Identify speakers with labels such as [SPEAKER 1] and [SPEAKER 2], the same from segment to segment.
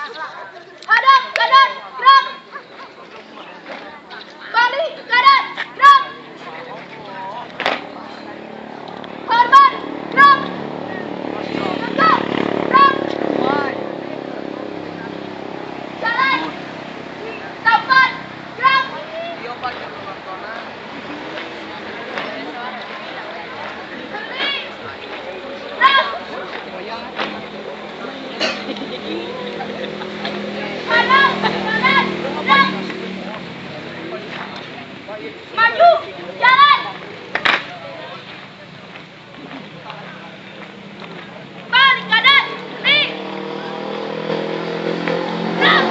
[SPEAKER 1] Hadap kanan, gerak. Balik kanan, gerak. Korban, gerak. Tegak, gerak. Jalan. Tempat, gerak. Berhenti. Gerak. Kanan, kanan, gerak. Maju, jalan. Balik kanan, berhenti. Gerak.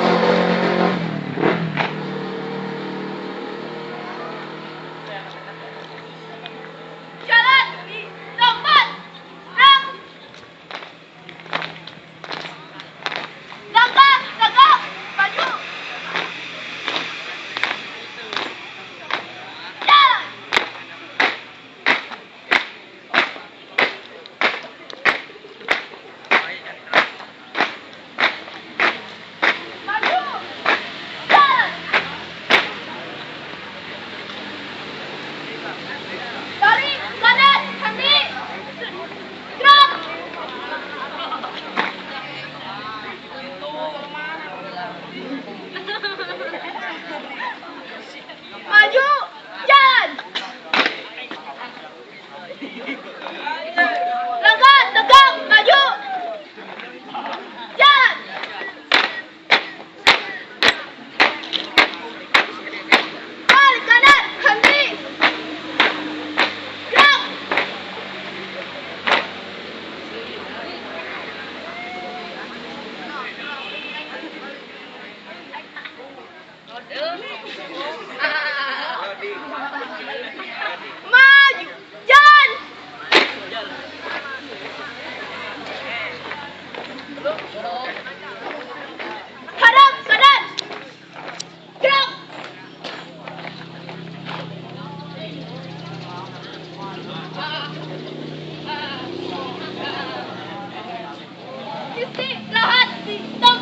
[SPEAKER 1] Jalan di tempat, gerak. Langkah, tegak, maju. Jalan. Maju. Jalan. Balik kanan, berhenti. Gerak. Maju, jalan. Langkah, tegak, maju. Jalan. Balik kanan, berhenti. Gerak. Maju, jalan. Hadap kanan. Gerak. Istirahat di tempat.